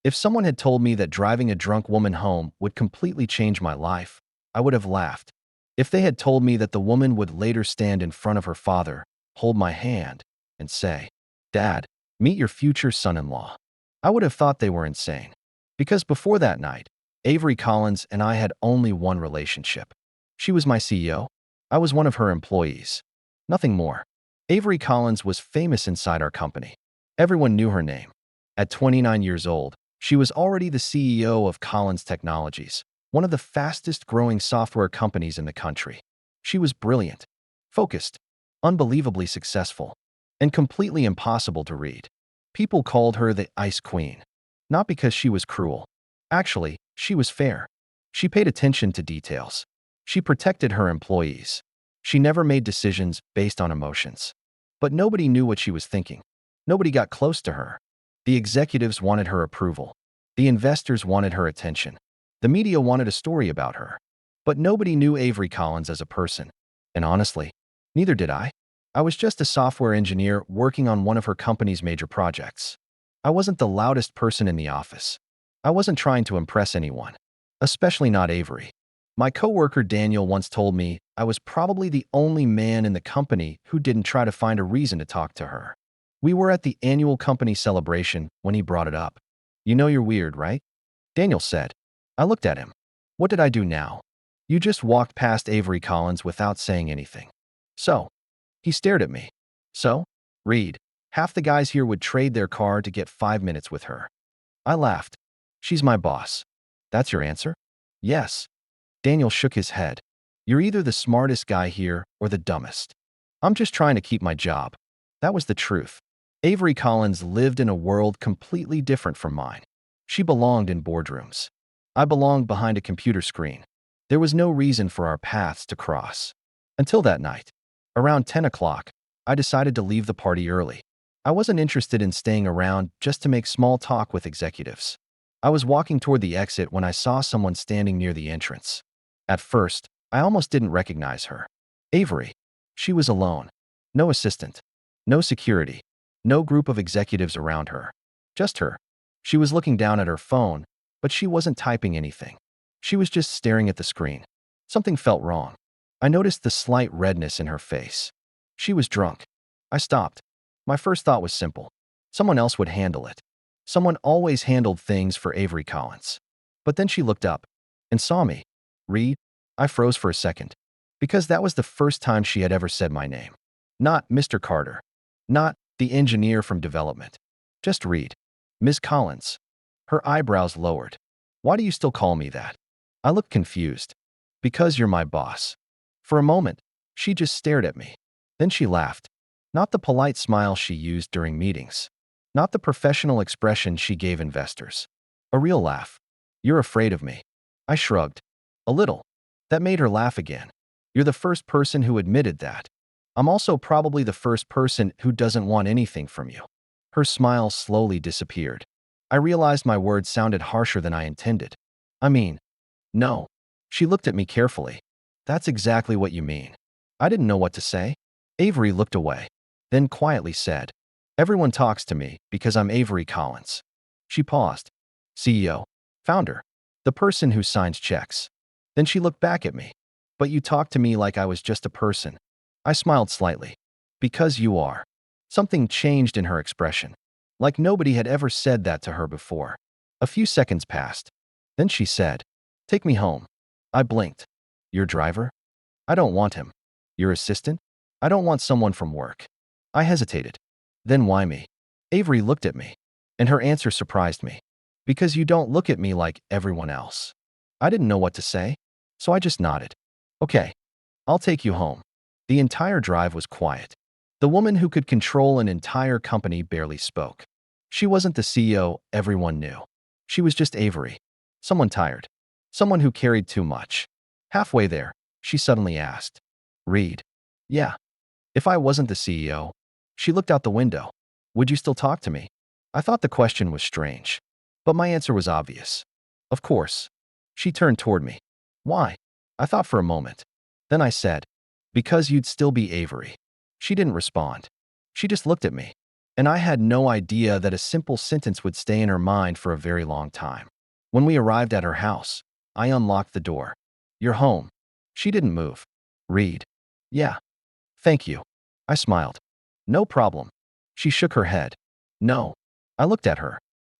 If someone had told me that driving a drunk woman home would completely change my life, I would have laughed. If they had told me that the woman would later stand in front of her father, hold my hand, and say, "Dad, meet your future son-in-law," I would have thought they were insane. Because before that night, Avery Collins and I had only one relationship. She was my CEO. I was one of her employees. Nothing more. Avery Collins was famous inside our company. Everyone knew her name. At 29 years old, she was already the CEO of Collins Technologies, one of the fastest-growing software companies in the country. She was brilliant, focused, unbelievably successful, and completely impossible to read. People called her the Ice Queen. Not because she was cruel. Actually, she was fair. She paid attention to details. She protected her employees. She never made decisions based on emotions. But nobody knew what she was thinking. Nobody got close to her. The executives wanted her approval. The investors wanted her attention. The media wanted a story about her. But nobody knew Avery Collins as a person. And honestly, neither did I. I was just a software engineer working on one of her company's major projects. I wasn't the loudest person in the office. I wasn't trying to impress anyone, especially not Avery. My coworker Daniel once told me I was probably the only man in the company who didn't try to find a reason to talk to her. We were at the annual company celebration when he brought it up. "You know you're weird, right?" Daniel said. I looked at him. "What did I do now?" "You just walked past Avery Collins without saying anything." "So?" He stared at me. "So? Reed, half the guys here would trade their car to get 5 minutes with her." I laughed. "She's my boss." "That's your answer?" "Yes." Daniel shook his head. "You're either the smartest guy here or the dumbest." "I'm just trying to keep my job." That was the truth. Avery Collins lived in a world completely different from mine. She belonged in boardrooms. I belonged behind a computer screen. There was no reason for our paths to cross. Until that night. Around 10 o'clock, I decided to leave the party early. I wasn't interested in staying around just to make small talk with executives. I was walking toward the exit when I saw someone standing near the entrance. At first, I almost didn't recognize her. Avery. She was alone. No assistant. No security. No group of executives around her. Just her. She was looking down at her phone, but she wasn't typing anything. She was just staring at the screen. Something felt wrong. I noticed the slight redness in her face. She was drunk. I stopped. My first thought was simple. Someone else would handle it. Someone always handled things for Avery Collins. But then she looked up and saw me. "Reed?" I froze for a second, because that was the first time she had ever said my name. Not Mr. Carter. Not the engineer from development. Just Reed. "Ms. Collins." Her eyebrows lowered. "Why do you still call me that?" I looked confused. "Because you're my boss." For a moment, she just stared at me. Then she laughed. Not the polite smile she used during meetings. Not the professional expression she gave investors. A real laugh. "You're afraid of me." I shrugged. "A little." That made her laugh again. "You're the first person who admitted that. I'm also probably the first person who doesn't want anything from you." Her smile slowly disappeared. I realized my words sounded harsher than I intended. "I mean, no." She looked at me carefully. "That's exactly what you mean." I didn't know what to say. Avery looked away, then quietly said, "Everyone talks to me because I'm Avery Collins." She paused. "CEO, founder, the person who signs checks." Then she looked back at me. "But you talk to me like I was just a person." I smiled slightly. "Because you are." Something changed in her expression. Like nobody had ever said that to her before. A few seconds passed. Then she said, "Take me home." I blinked. "Your driver?" "I don't want him." "Your assistant?" "I don't want someone from work." I hesitated. "Then why me?" Avery looked at me, and her answer surprised me. "Because you don't look at me like everyone else." I didn't know what to say, so I just nodded. "Okay, I'll take you home." The entire drive was quiet. The woman who could control an entire company barely spoke. She wasn't the CEO everyone knew. She was just Avery. Someone tired. Someone who carried too much. Halfway there, she suddenly asked, "Reed?" "Yeah." "If I wasn't the CEO?" She looked out the window. "Would you still talk to me?" I thought the question was strange, but my answer was obvious. "Of course." She turned toward me. "Why?" I thought for a moment. Then I said, "Because you'd still be Avery." She didn't respond. She just looked at me. And I had no idea that a simple sentence would stay in her mind for a very long time. When we arrived at her house, I unlocked the door. "You're home." She didn't move. "Read." "Yeah. Thank you." I smiled. "No problem." She shook her head. "No." I looked at her.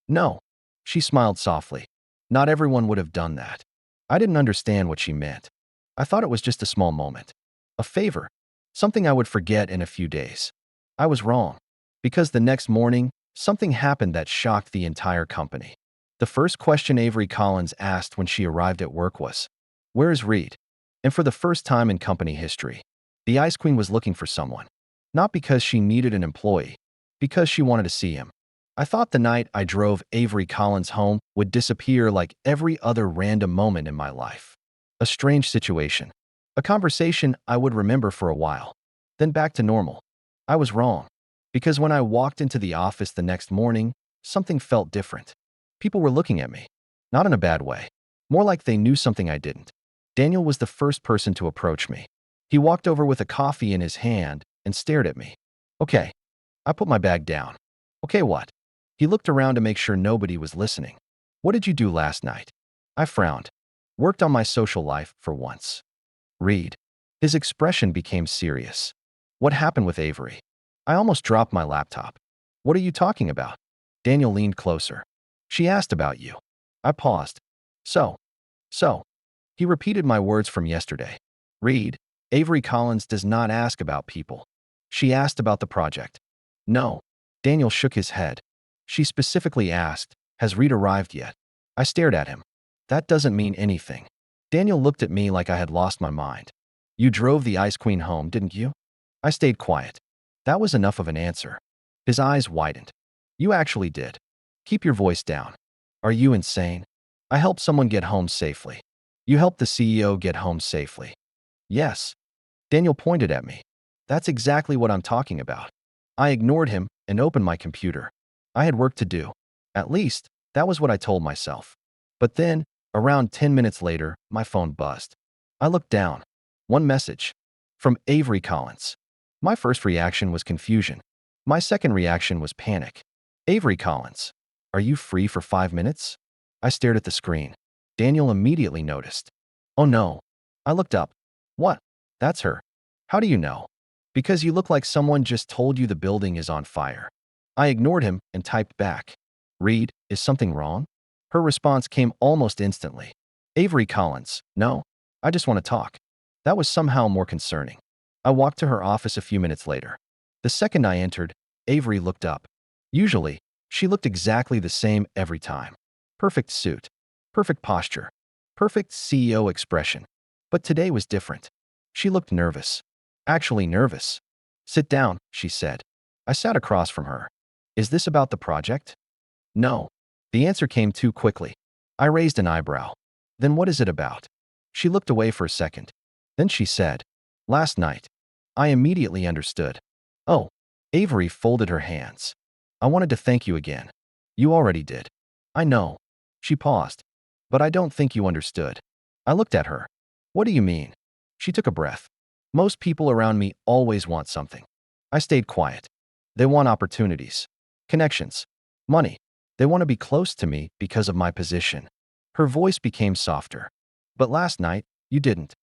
"No." She smiled softly. Not everyone would have done that. I didn't understand what she meant. I thought it was just a small moment. A favor. Something I would forget in a few days. I was wrong. Because the next morning, something happened that shocked the entire company. The first question Avery Collins asked when she arrived at work was, "Where is Reed?" And for the first time in company history, the Ice Queen was looking for someone. Not because she needed an employee, because she wanted to see him. I thought the night I drove Avery Collins home would disappear like every other random moment in my life. A strange situation. A conversation I would remember for a while. Then back to normal. I was wrong. Because when I walked into the office the next morning, something felt different. People were looking at me. Not in a bad way. More like they knew something I didn't. Daniel was the first person to approach me. He walked over with a coffee in his hand and stared at me. "Okay." I put my bag down. "Okay, what?" He looked around to make sure nobody was listening. "What did you do last night?" I frowned. "Worked on my social life for once." "Read." His expression became serious. "What happened with Avery?" I almost dropped my laptop. "What are you talking about?" Daniel leaned closer. "She asked about you." I paused. So. He repeated my words from yesterday. "Read, Avery Collins does not ask about people. She asked about the project." "No." Daniel shook his head. "She specifically asked, 'Has Reed arrived yet?'" I stared at him. "That doesn't mean anything." Daniel looked at me like I had lost my mind. "You drove the Ice Queen home, didn't you?" I stayed quiet. That was enough of an answer. His eyes widened. "You actually did. Keep your voice down. Are you insane? I helped someone get home safely. You helped the CEO get home safely." "Yes." Daniel pointed at me. "That's exactly what I'm talking about." I ignored him and opened my computer. I had work to do. At least, that was what I told myself. But then, around 10 minutes later, my phone buzzed. I looked down. One message. From Avery Collins. My first reaction was confusion. My second reaction was panic. "Avery Collins, are you free for 5 minutes?" I stared at the screen. Daniel immediately noticed. "Oh no." I looked up. "What? That's her." "How do you know?" "Because you look like someone just told you the building is on fire." I ignored him and typed back. "Reed, is something wrong?" Her response came almost instantly. "Avery Collins, no. I just want to talk." That was somehow more concerning. I walked to her office a few minutes later. The second I entered, Avery looked up. Usually, she looked exactly the same every time. Perfect suit. Perfect posture. Perfect CEO expression. But today was different. She looked nervous. Actually nervous. "Sit down," she said. I sat across from her. "Is this about the project?" "No." The answer came too quickly. I raised an eyebrow. "Then what is it about?" She looked away for a second. Then she said, "Last night." I immediately understood. "Oh." Avery folded her hands. "I wanted to thank you again." "You already did." "I know." She paused. "But I don't think you understood." I looked at her. "What do you mean?" She took a breath. "Most people around me always want something." I stayed quiet. "They want opportunities, connections, money. They want to be close to me because of my position." Her voice became softer. "But last night, you didn't."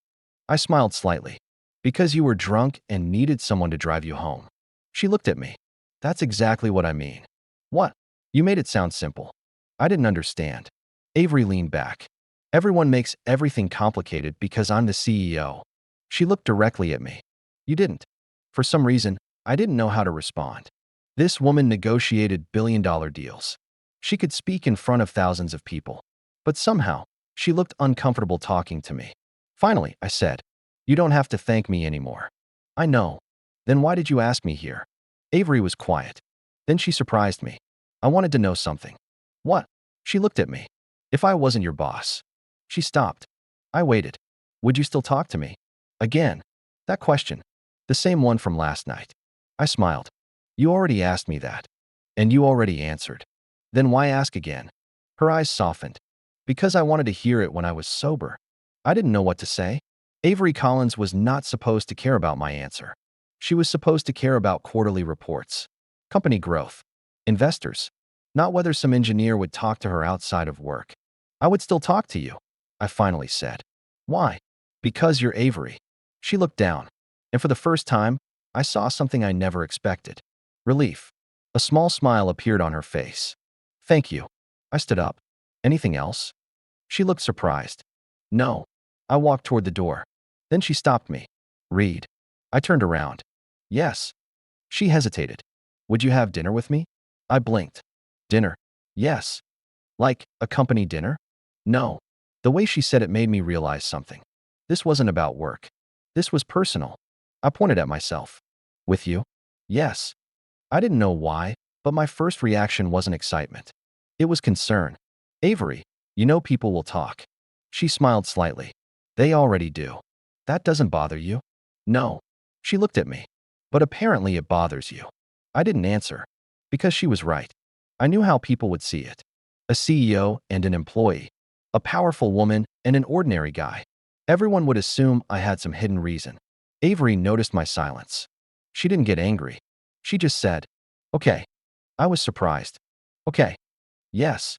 I smiled slightly. "Because you were drunk and needed someone to drive you home." She looked at me. "That's exactly what I mean." "What?" "You made it sound simple." I didn't understand. Avery leaned back. "Everyone makes everything complicated because I'm the CEO." She looked directly at me. "You didn't." For some reason, I didn't know how to respond. This woman negotiated billion-dollar deals. She could speak in front of thousands of people. But somehow, she looked uncomfortable talking to me. Finally, I said, "You don't have to thank me anymore." "I know." "Then why did you ask me here?" Avery was quiet. Then she surprised me. "I wanted to know something." "What?" She looked at me. "If I wasn't your boss." She stopped. I waited. "Would you still talk to me?" Again. That question. The same one from last night. I smiled. "You already asked me that. And you already answered. Then why ask again?" Her eyes softened. "Because I wanted to hear it when I was sober." I didn't know what to say. Avery Collins was not supposed to care about my answer. She was supposed to care about quarterly reports. company growth, investors, not whether some engineer would talk to her outside of work. I would still talk to you, I finally said. Why? Because you're Avery. She looked down, and for the first time, I saw something I never expected. Relief. A small smile appeared on her face. Thank you. I stood up. Anything else? She looked surprised. No. I walked toward the door. Then she stopped me. Read. I turned around. Yes. She hesitated. Would you have dinner with me? I blinked. Dinner? Yes. Like a company dinner? No. The way she said it made me realize something. This wasn't about work. This was personal. I pointed at myself. With you? Yes. I didn't know why, but my first reaction wasn't excitement. It was concern. Avery, you know people will talk. She smiled slightly. They already do. That doesn't bother you? No. She looked at me. But apparently it bothers you. I didn't answer. Because she was right. I knew how people would see it. A CEO and an employee. A powerful woman and an ordinary guy. Everyone would assume I had some hidden reason. Avery noticed my silence. She didn't get angry. She just said, okay. I was surprised. Okay. Yes.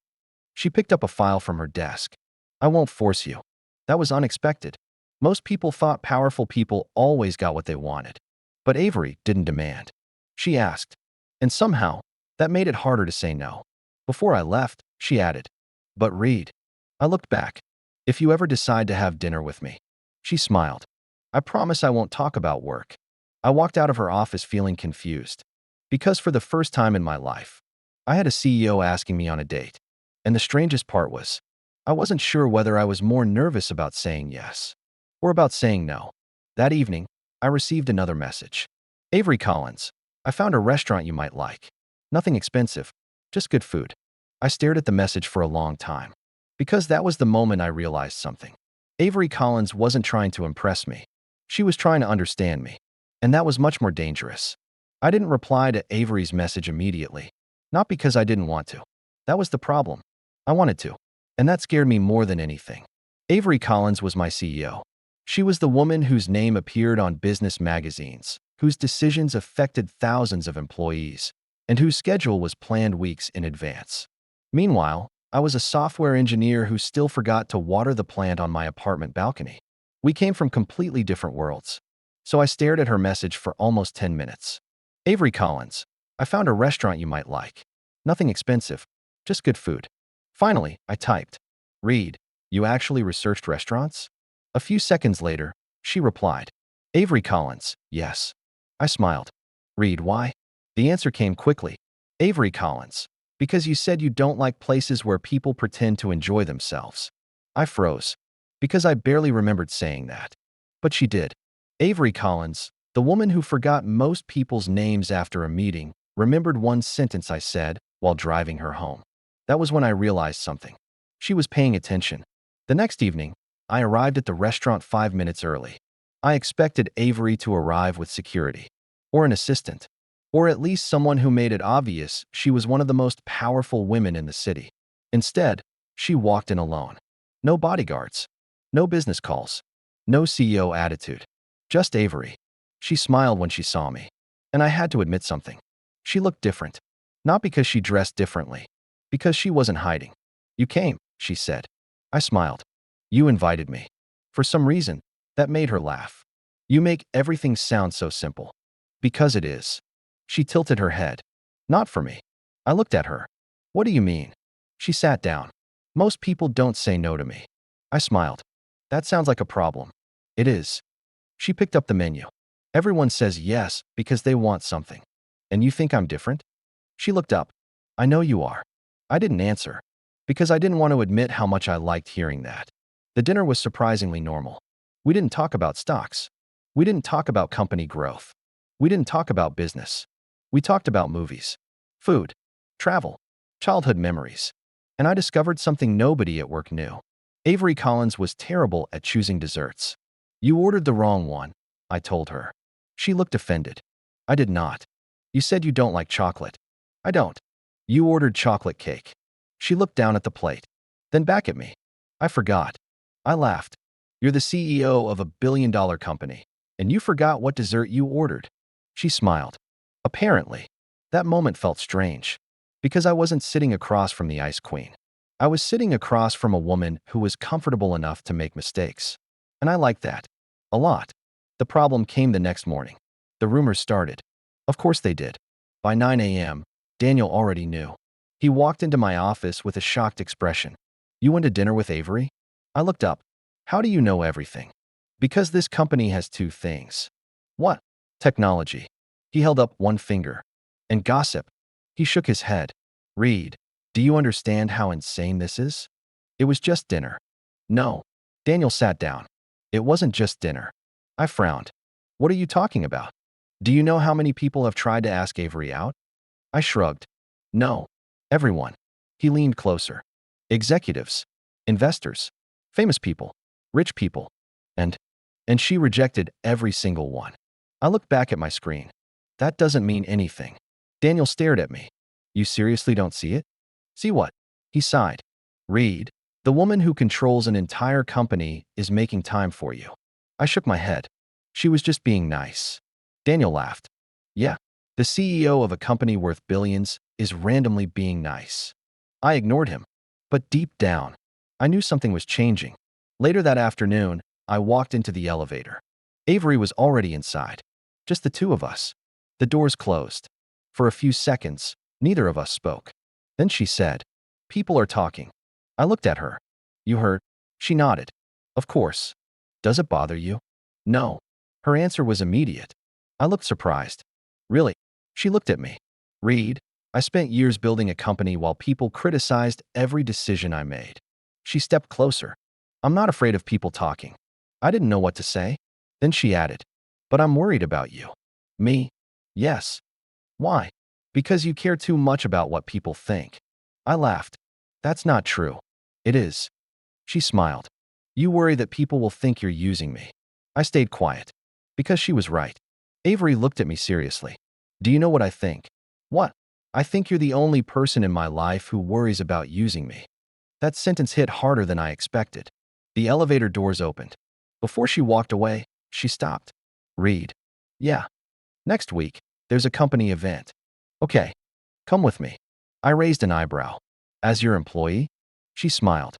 She picked up a file from her desk. I won't force you. That was unexpected. Most people thought powerful people always got what they wanted. But Avery didn't demand. She asked. And somehow, that made it harder to say no. Before I left, she added, but read. I looked back. If you ever decide to have dinner with me. She smiled. I promise I won't talk about work. I walked out of her office feeling confused. Because for the first time in my life, I had a CEO asking me on a date. And the strangest part was, I wasn't sure whether I was more nervous about saying yes or about saying no. That evening, I received another message. Avery Collins, I found a restaurant you might like. Nothing expensive, just good food. I stared at the message for a long time. Because that was the moment I realized something. Avery Collins wasn't trying to impress me. She was trying to understand me. And that was much more dangerous. I didn't reply to Avery's message immediately. Not because I didn't want to. That was the problem. I wanted to. And that scared me more than anything. Avery Collins was my CEO. She was the woman whose name appeared on business magazines, whose decisions affected thousands of employees, and whose schedule was planned weeks in advance. Meanwhile, I was a software engineer who still forgot to water the plant on my apartment balcony. We came from completely different worlds. So I stared at her message for almost 10 minutes. Avery Collins, I found a restaurant you might like. Nothing expensive, just good food. Finally, I typed, read, you actually researched restaurants? A few seconds later, she replied, Avery Collins, yes. I smiled. Read, why? The answer came quickly. Avery Collins, because you said you don't like places where people pretend to enjoy themselves. I froze, because I barely remembered saying that. But she did. Avery Collins, the woman who forgot most people's names after a meeting, remembered one sentence I said while driving her home. That was when I realized something. She was paying attention. The next evening, I arrived at the restaurant 5 minutes early. I expected Avery to arrive with security, or an assistant, or at least someone who made it obvious she was one of the most powerful women in the city. Instead, she walked in alone. No bodyguards, no business calls, no CEO attitude, just Avery. She smiled when she saw me, and I had to admit something. She looked different, not because she dressed differently, because she wasn't hiding. You came, she said. I smiled. You invited me. For some reason, that made her laugh. You make everything sound so simple. Because it is. She tilted her head. Not for me. I looked at her. What do you mean? She sat down. Most people don't say no to me. I smiled. That sounds like a problem. It is. She picked up the menu. Everyone says yes because they want something. And you think I'm different? She looked up. I know you are. I didn't answer. Because I didn't want to admit how much I liked hearing that. The dinner was surprisingly normal. We didn't talk about stocks. We didn't talk about company growth. We didn't talk about business. We talked about movies, food, travel, childhood memories. And I discovered something nobody at work knew. Avery Collins was terrible at choosing desserts. You ordered the wrong one, I told her. She looked offended. I did not. You said you don't like chocolate. I don't. You ordered chocolate cake. She looked down at the plate, then back at me. I forgot. I laughed. You're the CEO of a billion-dollar company, and you forgot what dessert you ordered. She smiled. Apparently. That moment felt strange, because I wasn't sitting across from the Ice Queen. I was sitting across from a woman who was comfortable enough to make mistakes. And I liked that. A lot. The problem came the next morning. The rumors started. Of course they did. By 9 a.m., Daniel already knew. He walked into my office with a shocked expression. "You went to dinner with Avery?" I looked up. "How do you know everything?" "Because this company has two things." "What?" "Technology." He held up one finger. "And gossip." He shook his head. "Reed, do you understand how insane this is?" "It was just dinner." "No." Daniel sat down. "It wasn't just dinner." I frowned. "What are you talking about? Do you know how many people have tried to ask Avery out?" I shrugged. "No. Everyone." He leaned closer. "Executives, investors, famous people, rich people, and she rejected every single one." I looked back at my screen. "That doesn't mean anything." Daniel stared at me. "You seriously don't see it?" "See what?" He sighed. "Reed, the woman who controls an entire company is making time for you." I shook my head. "She was just being nice." Daniel laughed. "Yeah, the CEO of a company worth billions is randomly being nice." I ignored him. But deep down, I knew something was changing. Later that afternoon, I walked into the elevator. Avery was already inside. Just the two of us. The doors closed. For a few seconds, neither of us spoke. Then she said, "People are talking." I looked at her. "You heard?" She nodded. "Of course." "Does it bother you?" "No." Her answer was immediate. I looked surprised. "Really?" She looked at me. "Reed, I spent years building a company while people criticized every decision I made." She stepped closer. "I'm not afraid of people talking." I didn't know what to say. Then she added, "But I'm worried about you." "Me?" "Yes." "Why?" "Because you care too much about what people think." I laughed. "That's not true." "It is." She smiled. "You worry that people will think you're using me." I stayed quiet. Because she was right. Avery looked at me seriously. "Do you know what I think?" "What?" "I think you're the only person in my life who worries about using me." That sentence hit harder than I expected. The elevator doors opened. Before she walked away, she stopped. "Reed." "Yeah. Next week, there's a company event." "Okay. Come with me." I raised an eyebrow. "As your employee?" She smiled.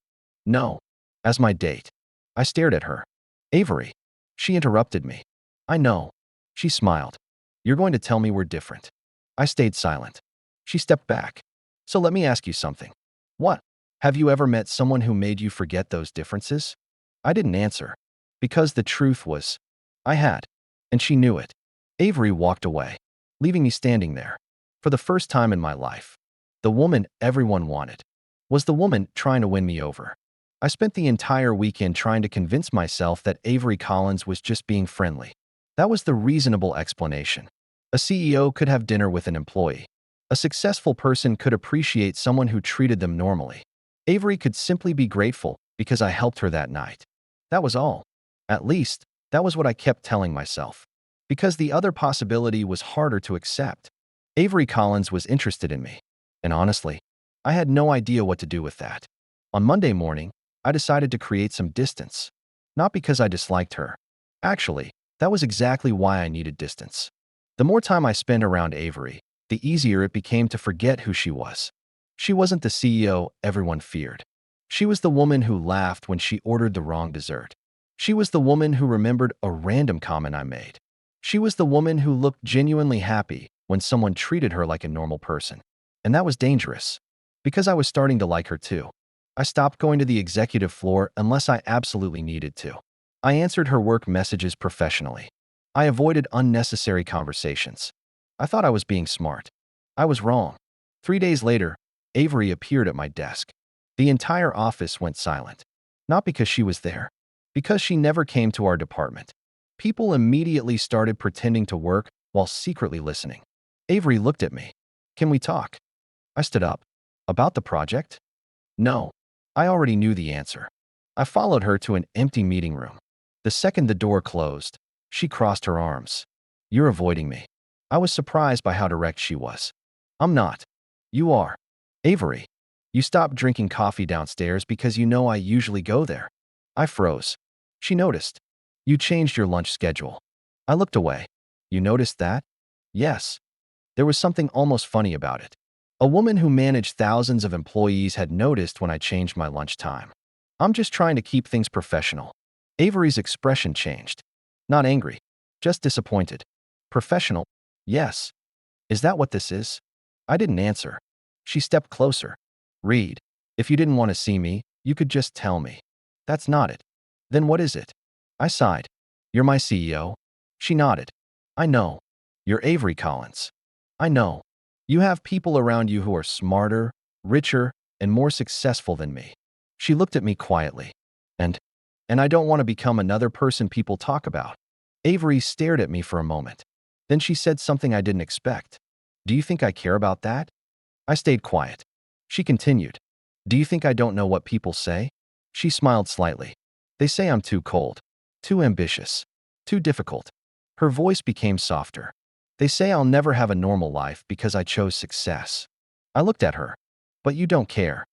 "No. As my date." I stared at her. "Avery." She interrupted me. "I know." She smiled. "You're going to tell me we're different." I stayed silent. She stepped back. "So let me ask you something." "What?" "Have you ever met someone who made you forget those differences?" I didn't answer. Because the truth was, I had. And she knew it. Avery walked away, leaving me standing there. For the first time in my life, the woman everyone wanted was the woman trying to win me over. I spent the entire weekend trying to convince myself that Avery Collins was just being friendly. That was the reasonable explanation. A CEO could have dinner with an employee. A successful person could appreciate someone who treated them normally. Avery could simply be grateful because I helped her that night. That was all. At least, that was what I kept telling myself. Because the other possibility was harder to accept. Avery Collins was interested in me. And honestly, I had no idea what to do with that. On Monday morning, I decided to create some distance. Not because I disliked her. Actually, that was exactly why I needed distance. The more time I spent around Avery, the easier it became to forget who she was. She wasn't the CEO everyone feared. She was the woman who laughed when she ordered the wrong dessert. She was the woman who remembered a random comment I made. She was the woman who looked genuinely happy when someone treated her like a normal person. And that was dangerous. Because I was starting to like her too. I stopped going to the executive floor unless I absolutely needed to. I answered her work messages professionally. I avoided unnecessary conversations. I thought I was being smart. I was wrong. 3 days later, Avery appeared at my desk. The entire office went silent. Not because she was there. Because she never came to our department. People immediately started pretending to work while secretly listening. Avery looked at me. "Can we talk?" I stood up. "About the project?" "No." I already knew the answer. I followed her to an empty meeting room. The second the door closed, she crossed her arms. "You're avoiding me." I was surprised by how direct she was. "I'm not." "You are." "Avery, you stopped drinking coffee downstairs because you know I usually go there." I froze. She noticed. "You changed your lunch schedule." I looked away. "You noticed that?" "Yes." There was something almost funny about it. A woman who managed thousands of employees had noticed when I changed my lunchtime. I'm just trying to keep things professional. Avery's expression changed. Not angry, just disappointed. Professional? Yes. Is that what this is? I didn't answer. She stepped closer. Reed, if you didn't want to see me, you could just tell me. That's not it. Then what is it? I sighed. You're my CEO. She nodded. I know. You're Avery Collins. I know. You have people around you who are smarter, richer, and more successful than me. She looked at me quietly. And I don't want to become another person people talk about. Avery stared at me for a moment. Then she said something I didn't expect. Do you think I care about that? I stayed quiet. She continued. Do you think I don't know what people say? She smiled slightly. They say I'm too cold, too ambitious, too difficult. Her voice became softer. They say I'll never have a normal life because I chose success. I looked at her. But you don't care.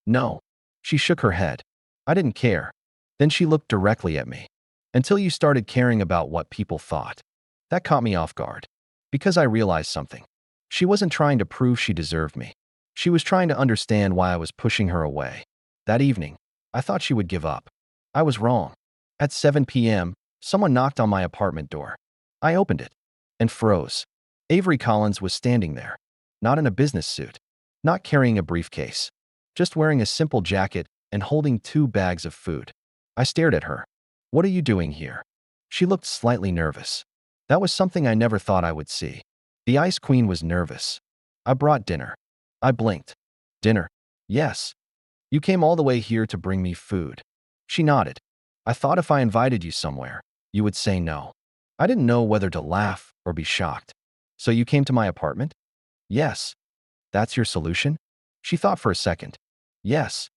No. She shook her head. I didn't care. Then she looked directly at me. Until you started caring about what people thought. That caught me off guard. Because I realized something. She wasn't trying to prove she deserved me. She was trying to understand why I was pushing her away. That evening, I thought she would give up. I was wrong. At 7 p.m., someone knocked on my apartment door. I opened it and froze. Avery Collins was standing there, not in a business suit, not carrying a briefcase, just wearing a simple jacket and holding 2 bags of food. I stared at her. What are you doing here? She looked slightly nervous. That was something I never thought I would see. The Ice Queen was nervous. I brought dinner. I blinked. Dinner? Yes. You came all the way here to bring me food. She nodded. I thought if I invited you somewhere, you would say no. I didn't know whether to laugh or be shocked. So you came to my apartment? Yes. That's your solution? She thought for a second. Yes.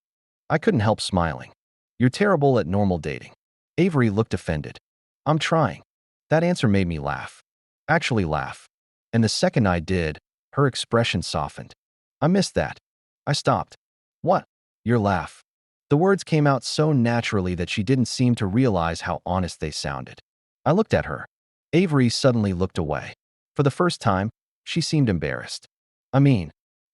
I couldn't help smiling. You're terrible at normal dating. Avery looked offended. I'm trying. That answer made me laugh. Actually laugh. And the second I did, her expression softened. I missed that. I stopped. What? Your laugh. The words came out so naturally that she didn't seem to realize how honest they sounded. I looked at her. Avery suddenly looked away. For the first time, she seemed embarrassed.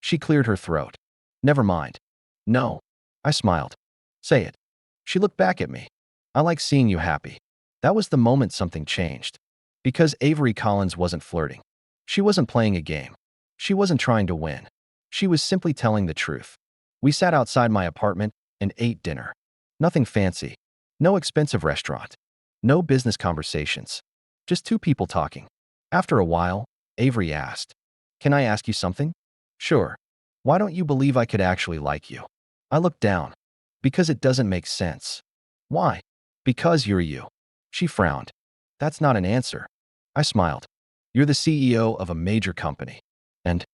She cleared her throat. Never mind. No. I smiled. Say it. She looked back at me. I like seeing you happy. That was the moment something changed. Because Avery Collins wasn't flirting. She wasn't playing a game. She wasn't trying to win. She was simply telling the truth. We sat outside my apartment and ate dinner. Nothing fancy. No expensive restaurant. No business conversations. Just 2 people talking. After a while, Avery asked, Can I ask you something? Sure. Why don't you believe I could actually like you? I looked down. Because it doesn't make sense. Why? Because you're you. She frowned. That's not an answer. I smiled. You're the CEO of a major company. And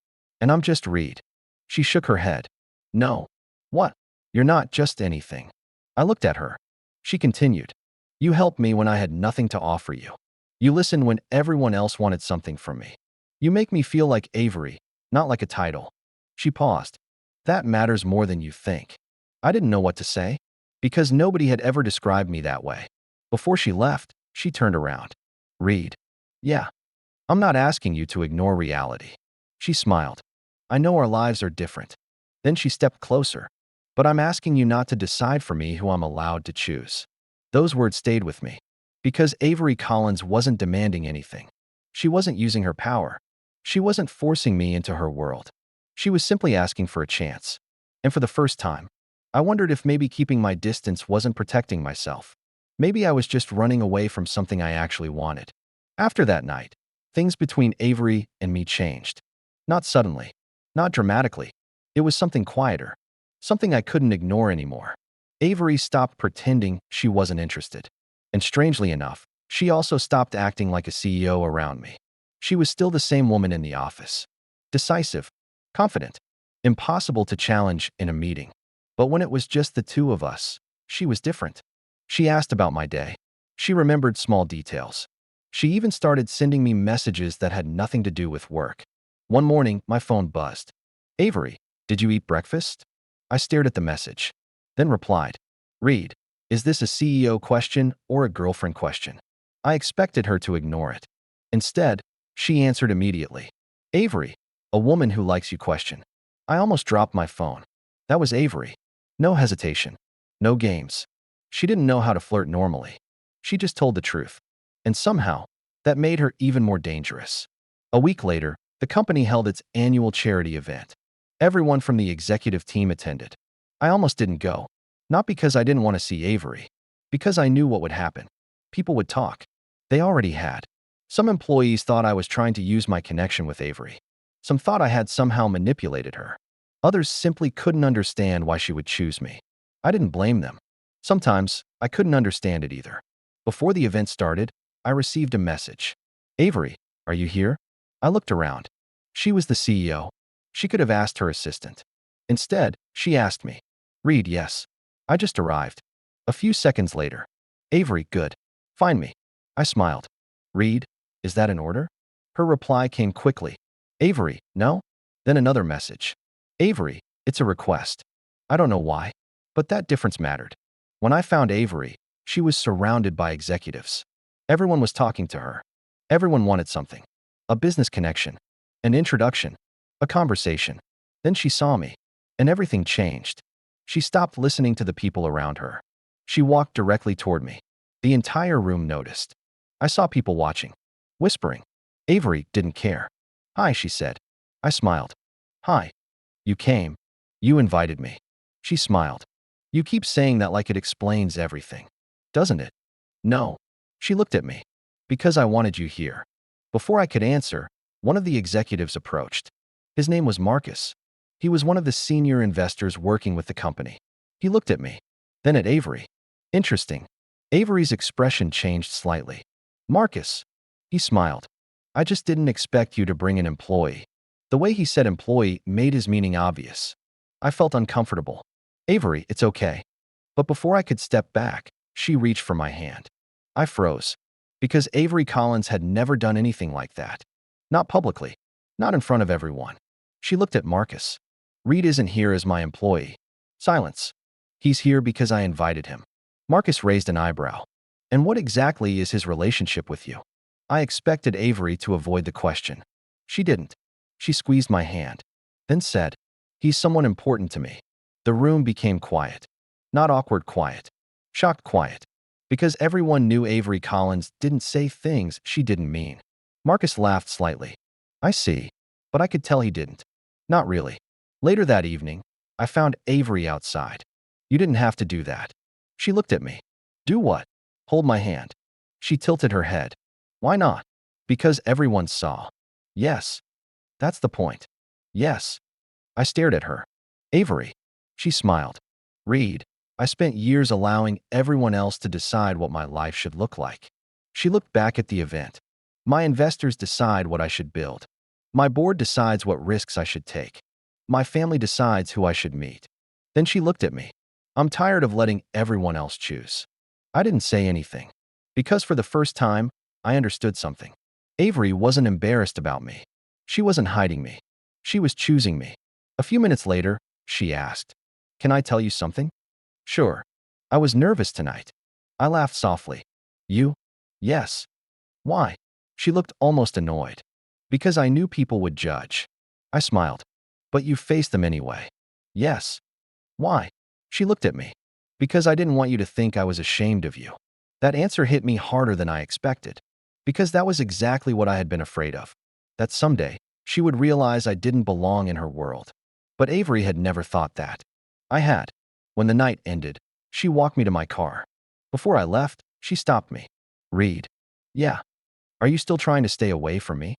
I'm just Reed. She shook her head. No. What? You're not just anything. I looked at her. She continued. You helped me when I had nothing to offer you. You listened when everyone else wanted something from me. You make me feel like Avery, not like a title. She paused. That matters more than you think. I didn't know what to say, because nobody had ever described me that way. Before she left, she turned around. Reed. Yeah. I'm not asking you to ignore reality. She smiled. I know our lives are different. Then she stepped closer. But I'm asking you not to decide for me who I'm allowed to choose. Those words stayed with me. Because Avery Collins wasn't demanding anything. She wasn't using her power. She wasn't forcing me into her world. She was simply asking for a chance. And for the first time, I wondered if maybe keeping my distance wasn't protecting myself. Maybe I was just running away from something I actually wanted. After that night, things between Avery and me changed. Not suddenly. Not dramatically. It was something quieter. Something I couldn't ignore anymore. Avery stopped pretending she wasn't interested. And strangely enough, she also stopped acting like a CEO around me. She was still the same woman in the office. Decisive. Confident. Impossible to challenge in a meeting. But when it was just the 2 of us, she was different. She asked about my day. She remembered small details. She even started sending me messages that had nothing to do with work. One morning, my phone buzzed. Avery, did you eat breakfast? I stared at the message. Then replied, Reed, is this a CEO question or a girlfriend question? I expected her to ignore it. Instead, she answered immediately. Avery, a woman who likes you question. I almost dropped my phone. That was Avery. No hesitation. No games. She didn't know how to flirt normally. She just told the truth. And somehow, that made her even more dangerous. A week later, the company held its annual charity event. Everyone from the executive team attended. I almost didn't go. Not because I didn't want to see Avery. Because I knew what would happen. People would talk. They already had. Some employees thought I was trying to use my connection with Avery. Some thought I had somehow manipulated her. Others simply couldn't understand why she would choose me. I didn't blame them. Sometimes, I couldn't understand it either. Before the event started, I received a message. Avery, are you here? I looked around. She was the CEO. She could have asked her assistant. Instead, she asked me. Reed, yes. I just arrived. A few seconds later. Avery, good. Find me. I smiled. Reed, is that an order? Her reply came quickly. Avery, no? Then another message. Avery, it's a request. I don't know why, but that difference mattered. When I found Avery, she was surrounded by executives. Everyone was talking to her. Everyone wanted something. A business connection. An introduction. A conversation. Then she saw me, and everything changed. She stopped listening to the people around her. She walked directly toward me. The entire room noticed. I saw people watching, whispering. Avery didn't care. Hi, she said. I smiled. Hi. You came. You invited me. She smiled. You keep saying that like it explains everything. Doesn't it? No. She looked at me. Because I wanted you here. Before I could answer, one of the executives approached. His name was Marcus. He was one of the senior investors working with the company. He looked at me, then at Avery. Interesting. Avery's expression changed slightly. Marcus. He smiled. I just didn't expect you to bring an employee. The way he said employee made his meaning obvious. I felt uncomfortable. Avery, it's okay. But before I could step back, she reached for my hand. I froze. Because Avery Collins had never done anything like that. Not publicly. Not in front of everyone. She looked at Marcus. Reed isn't here as my employee. Silence. He's here because I invited him. Marcus raised an eyebrow. And what exactly is his relationship with you? I expected Avery to avoid the question. She didn't. She squeezed my hand. Then said, he's someone important to me. The room became quiet. Not awkward quiet. Shocked quiet. Because everyone knew Avery Collins didn't say things she didn't mean. Marcus laughed slightly. I see. But I could tell he didn't. Not really. Later that evening, I found Avery outside. You didn't have to do that. She looked at me. Do what? Hold my hand. She tilted her head. Why not? Because everyone saw. Yes. That's the point. Yes. I stared at her. Avery. She smiled. Reed. I spent years allowing everyone else to decide what my life should look like. She looked back at the event. My investors decide what I should build. My board decides what risks I should take. My family decides who I should meet. Then she looked at me. I'm tired of letting everyone else choose. I didn't say anything. Because for the first time, I understood something. Avery wasn't embarrassed about me. She wasn't hiding me. She was choosing me. A few minutes later, she asked, can I tell you something? Sure. I was nervous tonight. I laughed softly. You? Yes. Why? She looked almost annoyed. Because I knew people would judge. I smiled. But you faced them anyway. Yes. Why? She looked at me. Because I didn't want you to think I was ashamed of you. That answer hit me harder than I expected. Because that was exactly what I had been afraid of. That someday, she would realize I didn't belong in her world. But Avery had never thought that. I had. When the night ended, she walked me to my car. Before I left, she stopped me. Reed. Yeah. Are you still trying to stay away from me?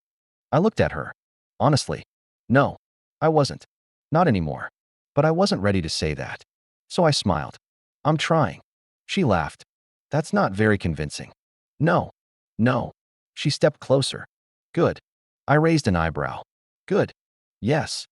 I looked at her. Honestly. No. I wasn't. Not anymore. But I wasn't ready to say that. So I smiled. I'm trying. She laughed. That's not very convincing. No. No. She stepped closer. Good. I raised an eyebrow. Good. Yes.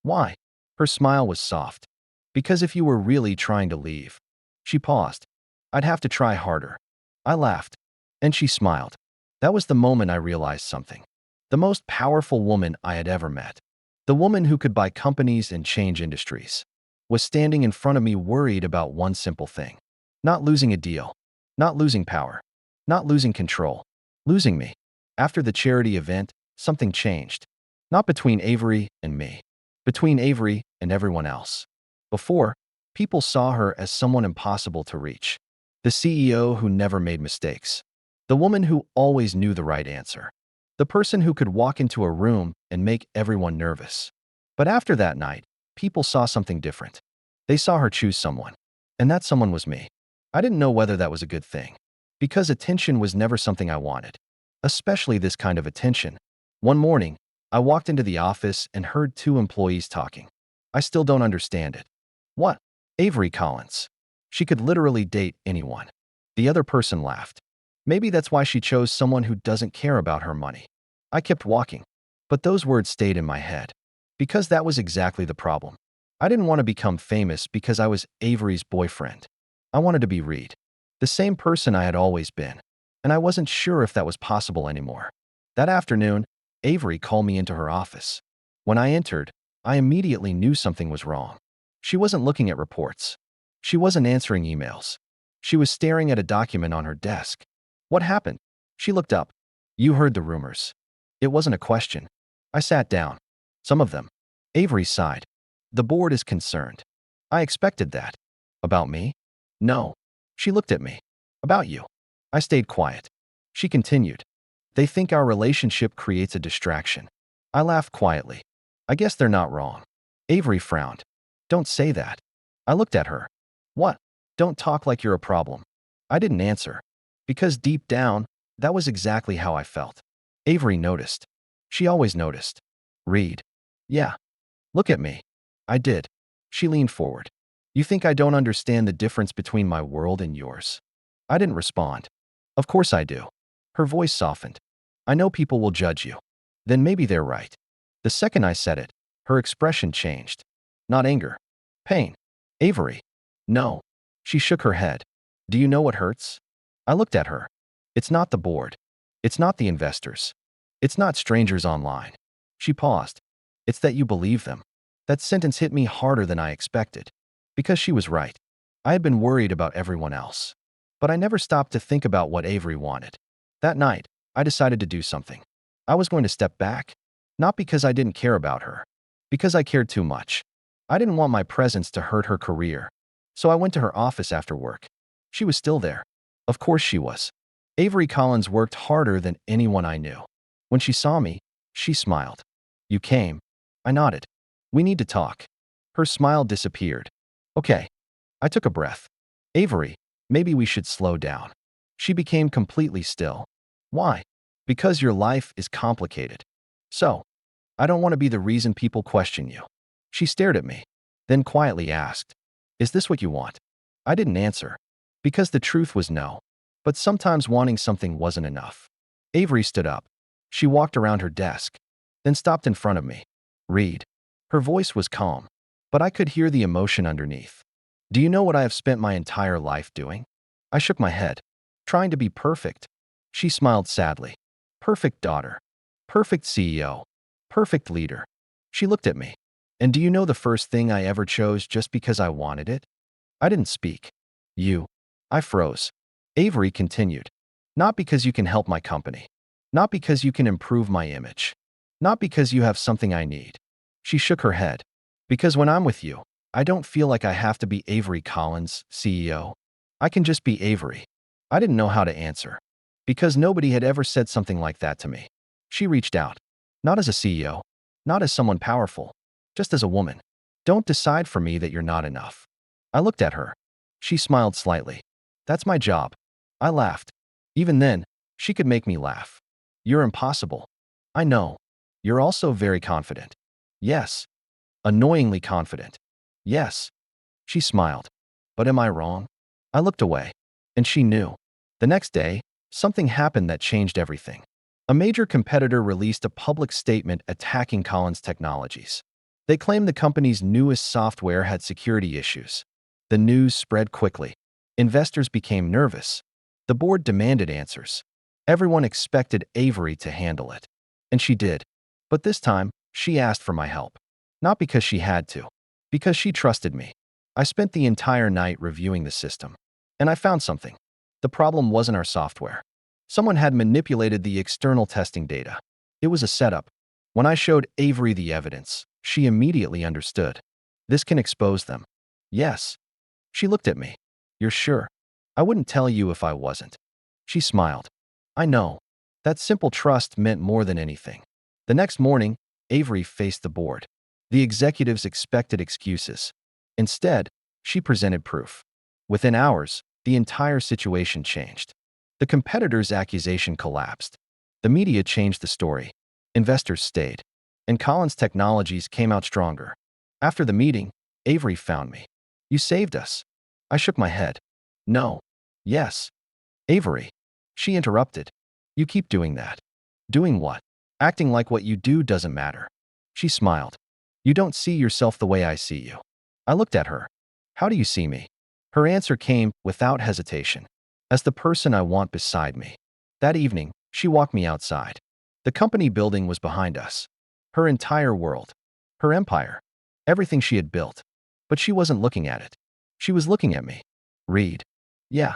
Why? Her smile was soft. Because if you were really trying to leave. She paused. I'd have to try harder. I laughed. And she smiled. That was the moment I realized something. The most powerful woman I had ever met. The woman who could buy companies and change industries. Was standing in front of me worried about one simple thing. Not losing a deal. Not losing power. Not losing control. Losing me. After the charity event, something changed. Not between Avery and me. Between Avery and everyone else. Before, people saw her as someone impossible to reach. The CEO who never made mistakes. The woman who always knew the right answer. The person who could walk into a room and make everyone nervous. But after that night, people saw something different. They saw her choose someone. And that someone was me. I didn't know whether that was a good thing. Because attention was never something I wanted. Especially this kind of attention. One morning, I walked into the office and heard two employees talking. I still don't understand it. What? Avery Collins. She could literally date anyone. The other person laughed. Maybe that's why she chose someone who doesn't care about her money. I kept walking. But those words stayed in my head. Because that was exactly the problem. I didn't want to become famous because I was Avery's boyfriend. I wanted to be Reed. The same person I had always been. And I wasn't sure if that was possible anymore. That afternoon, Avery called me into her office. When I entered, I immediately knew something was wrong. She wasn't looking at reports. She wasn't answering emails. She was staring at a document on her desk. What happened? She looked up. You heard the rumors. It wasn't a question. I sat down. Some of them. Avery sighed. The board is concerned. I expected that. About me? No. She looked at me. About you. I stayed quiet. She continued. They think our relationship creates a distraction. I laughed quietly. I guess they're not wrong. Avery frowned. Don't say that. I looked at her. What? Don't talk like you're a problem. I didn't answer. Because deep down, that was exactly how I felt. Avery noticed. She always noticed. Reed. Yeah. Look at me. I did. She leaned forward. You think I don't understand the difference between my world and yours? I didn't respond. Of course I do. Her voice softened. I know people will judge you. Then maybe they're right. The second I said it, her expression changed. Not anger. Pain. Avery. No. She shook her head. Do you know what hurts? I looked at her. It's not the board. It's not the investors. It's not strangers online. She paused. It's that you believe them. That sentence hit me harder than I expected. Because she was right. I had been worried about everyone else. But I never stopped to think about what Avery wanted. That night, I decided to do something. I was going to step back. Not because I didn't care about her. Because I cared too much. I didn't want my presence to hurt her career. So I went to her office after work. She was still there. Of course she was. Avery Collins worked harder than anyone I knew. When she saw me, she smiled. You came. I nodded. We need to talk. Her smile disappeared. Okay. I took a breath. Avery, maybe we should slow down. She became completely still. Why? Because your life is complicated. So, I don't want to be the reason people question you. She stared at me, then quietly asked, Is this what you want? I didn't answer. Because the truth was no. But sometimes wanting something wasn't enough. Avery stood up. She walked around her desk, then stopped in front of me. Reed. Her voice was calm, but I could hear the emotion underneath. Do you know what I have spent my entire life doing? I shook my head. Trying to be perfect. She smiled sadly. Perfect daughter. Perfect CEO. Perfect leader. She looked at me. And do you know the first thing I ever chose just because I wanted it? I didn't speak. You. I froze. Avery continued. Not because you can help my company. Not because you can improve my image. Not because you have something I need. She shook her head. Because when I'm with you, I don't feel like I have to be Avery Collins, CEO. I can just be Avery. I didn't know how to answer. Because nobody had ever said something like that to me. She reached out. Not as a CEO. Not as someone powerful. Just as a woman. Don't decide for me that you're not enough. I looked at her. She smiled slightly. That's my job. I laughed. Even then, she could make me laugh. You're impossible. I know. You're also very confident. Yes. Annoyingly confident. Yes. She smiled. But am I wrong? I looked away. And she knew. The next day, something happened that changed everything. A major competitor released a public statement attacking Collins Technologies. They claimed the company's newest software had security issues. The news spread quickly. Investors became nervous. The board demanded answers. Everyone expected Avery to handle it. And she did. But this time, she asked for my help. Not because she had to. Because she trusted me. I spent the entire night reviewing the system. And I found something. The problem wasn't our software. Someone had manipulated the external testing data. It was a setup. When I showed Avery the evidence, she immediately understood. This can expose them. Yes. She looked at me. You're sure? I wouldn't tell you if I wasn't. She smiled. I know. That simple trust meant more than anything. The next morning, Avery faced the board. The executives expected excuses. Instead, she presented proof. Within hours, the entire situation changed. The competitor's accusation collapsed. The media changed the story. Investors stayed. And Collins Technologies came out stronger. After the meeting, Avery found me. You saved us. I shook my head. No. Yes. Avery. She interrupted. You keep doing that. Doing what? Acting like what you do doesn't matter. She smiled. You don't see yourself the way I see you. I looked at her. How do you see me? Her answer came without hesitation. As the person I want beside me. That evening, she walked me outside. The company building was behind us. Her entire world. Her empire. Everything she had built. But she wasn't looking at it. She was looking at me. Reed. Yeah.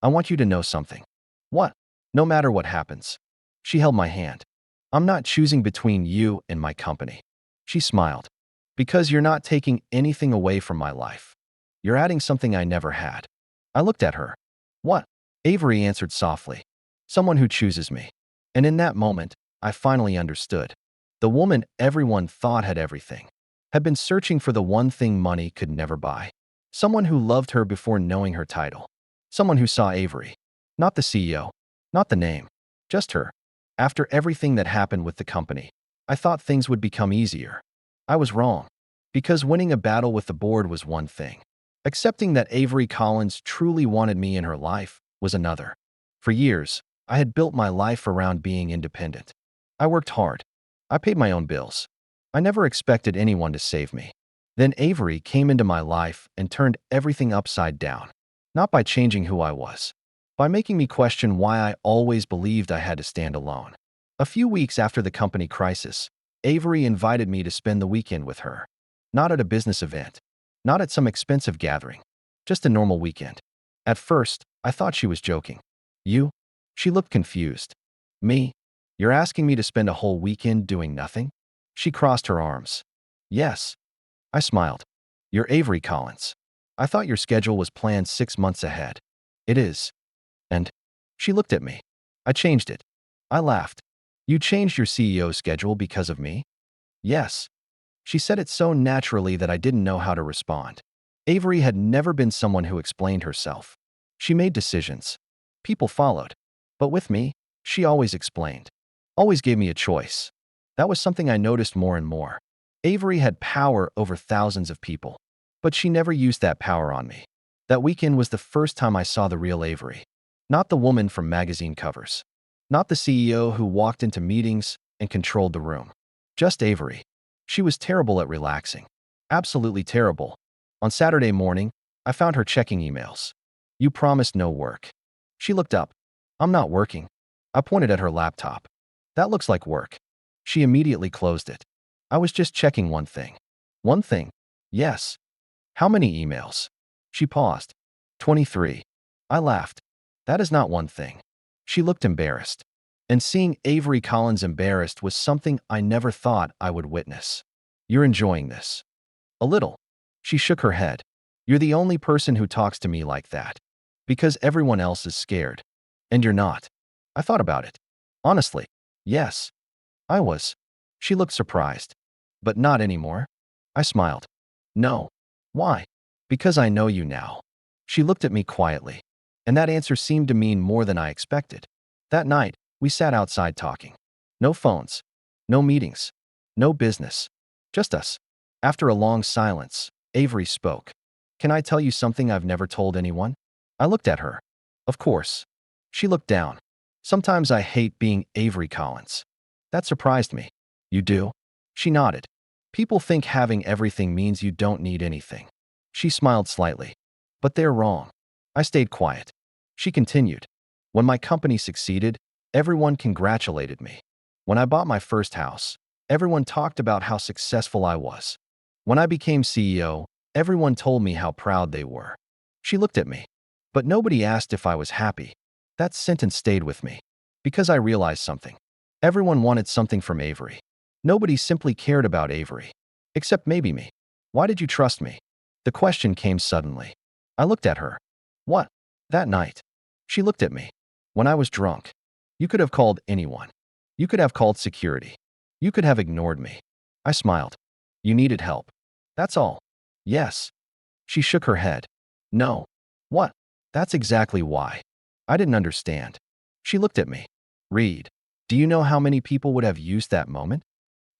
I want you to know something. What? No matter what happens. She held my hand. I'm not choosing between you and my company. She smiled. Because you're not taking anything away from my life. You're adding something I never had. I looked at her. What? Avery answered softly. Someone who chooses me. And in that moment, I finally understood. The woman everyone thought had everything had been searching for the one thing money could never buy. Someone who loved her before knowing her title. Someone who saw Avery. Not the CEO. Not the name. Just her. After everything that happened with the company, I thought things would become easier. I was wrong. Because winning a battle with the board was one thing. Accepting that Avery Collins truly wanted me in her life was another. For years, I had built my life around being independent. I worked hard. I paid my own bills. I never expected anyone to save me. Then Avery came into my life and turned everything upside down. Not by changing who I was, by making me question why I always believed I had to stand alone. A few weeks after the company crisis, Avery invited me to spend the weekend with her. Not at a business event. Not at some expensive gathering. Just a normal weekend. At first, I thought she was joking. You? She looked confused. Me? You're asking me to spend a whole weekend doing nothing? She crossed her arms. Yes. I smiled. You're Avery Collins. I thought your schedule was planned 6 months ahead. It is. And she looked at me. I changed it. I laughed. You changed your CEO's schedule because of me? Yes. She said it so naturally that I didn't know how to respond. Avery had never been someone who explained herself. She made decisions. People followed. But with me, she always explained. Always gave me a choice. That was something I noticed more and more. Avery had power over thousands of people. But she never used that power on me. That weekend was the first time I saw the real Avery. Not the woman from magazine covers. Not the CEO who walked into meetings and controlled the room. Just Avery. She was terrible at relaxing. Absolutely terrible. On Saturday morning, I found her checking emails. You promised no work. She looked up. I'm not working. I pointed at her laptop. That looks like work. She immediately closed it. I was just checking one thing. One thing? Yes. How many emails? She paused. 23. I laughed. That is not one thing. She looked embarrassed. And seeing Avery Collins embarrassed was something I never thought I would witness. You're enjoying this. A little. She shook her head. You're the only person who talks to me like that. Because everyone else is scared. And you're not. I thought about it. Honestly. Yes. I was. She looked surprised. But not anymore. I smiled. No. Why? Because I know you now. She looked at me quietly. And that answer seemed to mean more than I expected. That night, we sat outside talking. No phones. No meetings. No business. Just us. After a long silence, Avery spoke. Can I tell you something I've never told anyone? I looked at her. Of course. She looked down. Sometimes I hate being Avery Collins. That surprised me. You do? She nodded. People think having everything means you don't need anything. She smiled slightly. But they're wrong. I stayed quiet. She continued. When my company succeeded, everyone congratulated me. When I bought my first house, everyone talked about how successful I was. When I became CEO, everyone told me how proud they were. She looked at me. But nobody asked if I was happy. That sentence stayed with me. Because I realized something. Everyone wanted something from Avery. Nobody simply cared about Avery. Except maybe me. Why did you trust me? The question came suddenly. I looked at her. What? That night. She looked at me. When I was drunk. You could have called anyone. You could have called security. You could have ignored me. I smiled. You needed help. That's all. Yes. She shook her head. No. What? That's exactly why. I didn't understand. She looked at me. Reed, do you know how many people would have used that moment?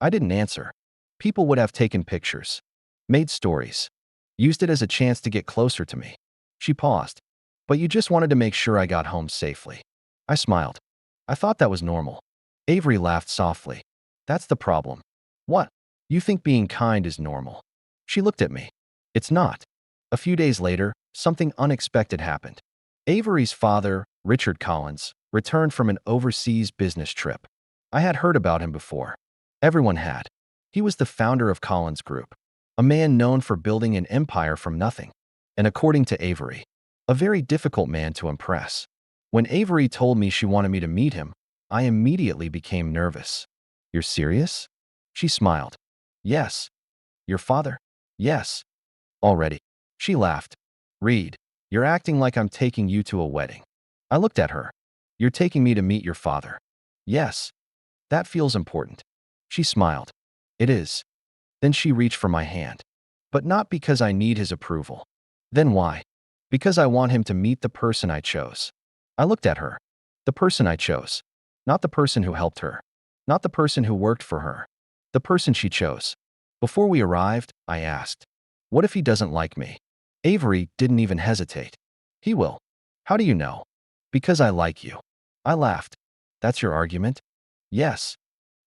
I didn't answer. People would have taken pictures, made stories, used it as a chance to get closer to me. She paused. But you just wanted to make sure I got home safely. I smiled. I thought that was normal. Avery laughed softly. That's the problem. What? You think being kind is normal? She looked at me. It's not. A few days later, something unexpected happened. Avery's father, Richard Collins, returned from an overseas business trip. I had heard about him before. Everyone had. He was the founder of Collins Group, a man known for building an empire from nothing. And according to Avery, a very difficult man to impress. When Avery told me she wanted me to meet him, I immediately became nervous. You're serious? She smiled. Yes. Your father? Yes. Already. She laughed. Reed, you're acting like I'm taking you to a wedding. I looked at her. You're taking me to meet your father. Yes. That feels important. She smiled. It is. Then she reached for my hand. But not because I need his approval. Then why? Because I want him to meet the person I chose. I looked at her. The person I chose. Not the person who helped her. Not the person who worked for her. The person she chose. Before we arrived, I asked, what if he doesn't like me? Avery didn't even hesitate. He will. How do you know? Because I like you. I laughed. That's your argument? Yes.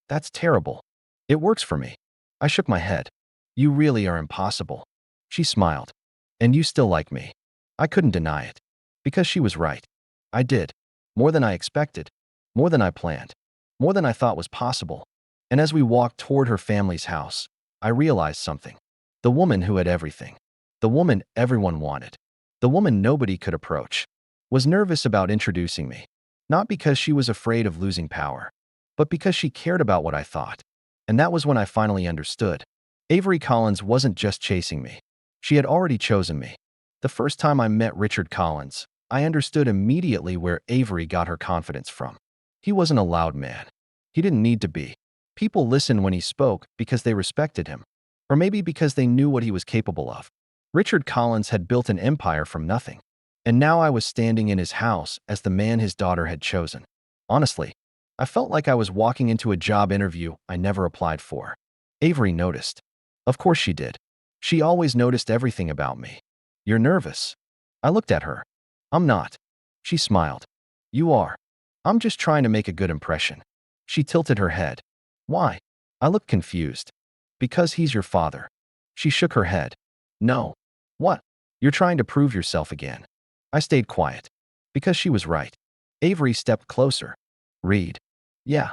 That's terrible. It works for me. I shook my head. You really are impossible. She smiled. And you still like me. I couldn't deny it. Because she was right. I did. More than I expected. More than I planned. More than I thought was possible. And as we walked toward her family's house, I realized something. The woman who had everything. The woman everyone wanted. The woman nobody could approach. Was nervous about introducing me. Not because she was afraid of losing power, but because she cared about what I thought. And that was when I finally understood. Avery Collins wasn't just chasing me. She had already chosen me. The first time I met Richard Collins, I understood immediately where Avery got her confidence from. He wasn't a loud man. He didn't need to be. People listened when he spoke because they respected him. Or maybe because they knew what he was capable of. Richard Collins had built an empire from nothing. And now I was standing in his house as the man his daughter had chosen. Honestly, I felt like I was walking into a job interview I never applied for. Avery noticed. Of course she did. She always noticed everything about me. You're nervous. I looked at her. I'm not. She smiled. You are. I'm just trying to make a good impression. She tilted her head. Why? I looked confused. Because he's your father. She shook her head. No. What? You're trying to prove yourself again. I stayed quiet. Because she was right. Avery stepped closer. Reed. Yeah.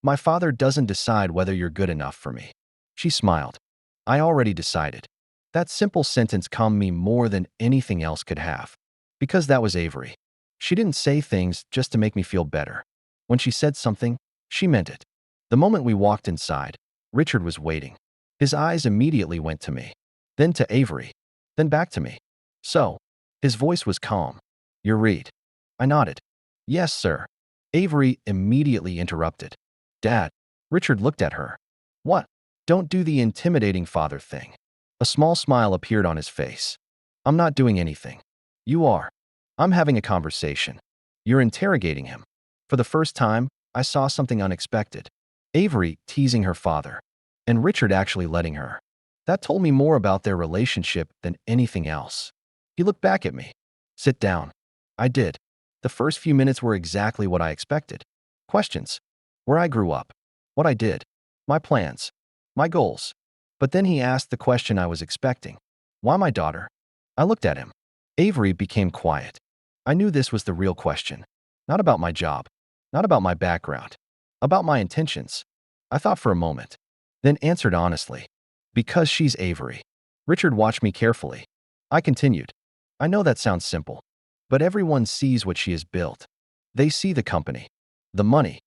My father doesn't decide whether you're good enough for me. She smiled. I already decided. That simple sentence calmed me more than anything else could have. Because that was Avery. She didn't say things just to make me feel better. When she said something, she meant it. The moment we walked inside, Richard was waiting. His eyes immediately went to me. Then to Avery. Then back to me. So, his voice was calm. You're Reed. I nodded. Yes, sir. Avery immediately interrupted. Dad. Richard looked at her. What? Don't do the intimidating father thing. A small smile appeared on his face. I'm not doing anything. You are. I'm having a conversation. You're interrogating him. For the first time, I saw something unexpected. Avery teasing her father. And Richard actually letting her. That told me more about their relationship than anything else. He looked back at me. Sit down. I did. The first few minutes were exactly what I expected. Questions. Where I grew up. What I did. My plans. My goals. But then he asked the question I was expecting. Why my daughter? I looked at him. Avery became quiet. I knew this was the real question. Not about my job. Not about my background. About my intentions. I thought for a moment. Then answered honestly. Because she's Avery. Richard watched me carefully. I continued. I know that sounds simple. But everyone sees what she has built. They see the company. The money.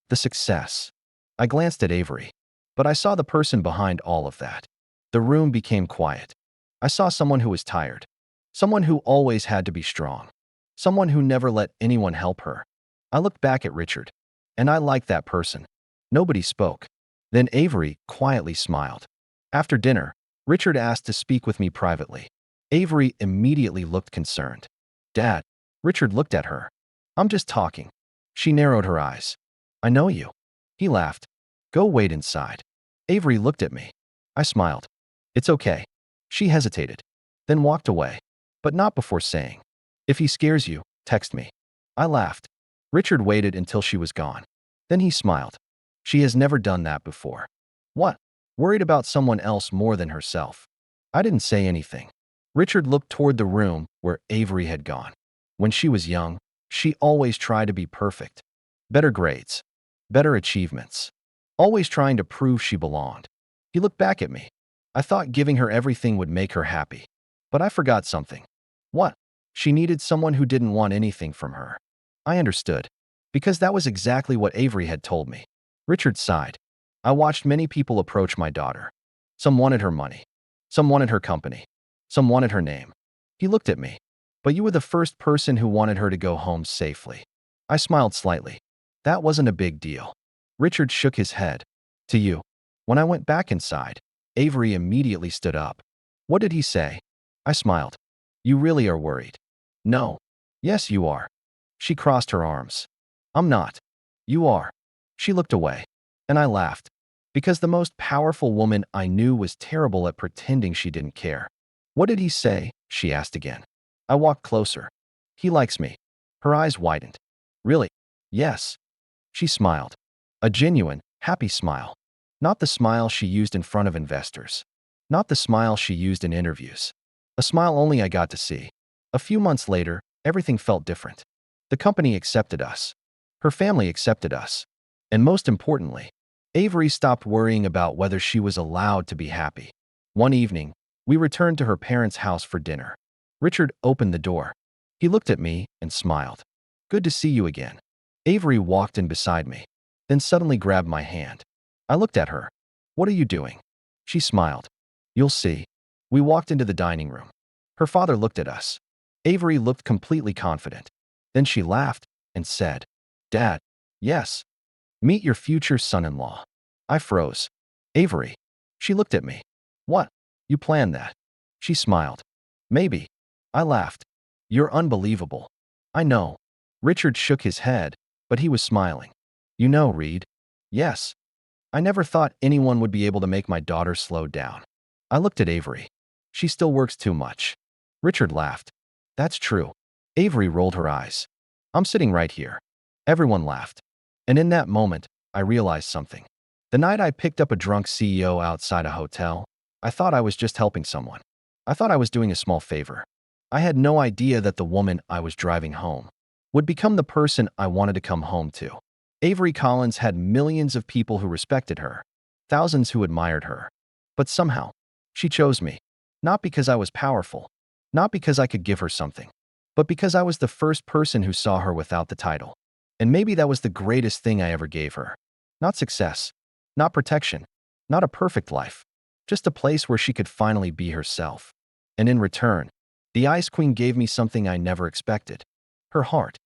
The success. I glanced at Avery. But I saw the person behind all of that. The room became quiet. I saw someone who was tired. Someone who always had to be strong. Someone who never let anyone help her. I looked back at Richard, and I liked that person. Nobody spoke. Then Avery quietly smiled. After dinner, Richard asked to speak with me privately. Avery immediately looked concerned. Dad, Richard looked at her. I'm just talking. She narrowed her eyes. I know you. He laughed. Go wait inside. Avery looked at me. I smiled. It's okay. She hesitated, then walked away, but not before saying, if he scares you, text me. I laughed. Richard waited until she was gone. Then he smiled. She has never done that before. What? Worried about someone else more than herself. I didn't say anything. Richard looked toward the room where Avery had gone. When she was young, she always tried to be perfect. Better grades. Better achievements. Always trying to prove she belonged. He looked back at me. I thought giving her everything would make her happy. But I forgot something. What? She needed someone who didn't want anything from her. I understood. Because that was exactly what Avery had told me. Richard sighed. I watched many people approach my daughter. Some wanted her money. Some wanted her company. Some wanted her name. He looked at me. But you were the first person who wanted her to go home safely. I smiled slightly. That wasn't a big deal. Richard shook his head. To you. When I went back inside, Avery immediately stood up. What did he say? I smiled. You really are worried. No. Yes, you are. She crossed her arms. I'm not. You are. She looked away. And I laughed. Because the most powerful woman I knew was terrible at pretending she didn't care. What did he say? She asked again. I walked closer. He likes me. Her eyes widened. Really? Yes. She smiled. A genuine, happy smile. Not the smile she used in front of investors. Not the smile she used in interviews. A smile only I got to see. A few months later, everything felt different. The company accepted us. Her family accepted us. And most importantly, Avery stopped worrying about whether she was allowed to be happy. One evening, we returned to her parents' house for dinner. Richard opened the door. He looked at me and smiled. Good to see you again. Avery walked in beside me, then suddenly grabbed my hand. I looked at her. What are you doing? She smiled. You'll see. We walked into the dining room. Her father looked at us. Avery looked completely confident. Then she laughed and said, Dad, yes. Meet your future son-in-law. I froze. Avery. She looked at me. What? You planned that? She smiled. Maybe. I laughed. You're unbelievable. I know. Richard shook his head, but he was smiling. You know, Reed. Yes. I never thought anyone would be able to make my daughter slow down. I looked at Avery. She still works too much. Richard laughed. That's true. Avery rolled her eyes. I'm sitting right here. Everyone laughed. And in that moment, I realized something. The night I picked up a drunk CEO outside a hotel, I thought I was just helping someone. I thought I was doing a small favor. I had no idea that the woman I was driving home would become the person I wanted to come home to. Avery Collins had millions of people who respected her, thousands who admired her. But somehow, she chose me. Not because I was powerful, not because I could give her something, but because I was the first person who saw her without the title. And maybe that was the greatest thing I ever gave her. Not success, not protection, not a perfect life, just a place where she could finally be herself. And in return, the Ice Queen gave me something I never expected. Her heart.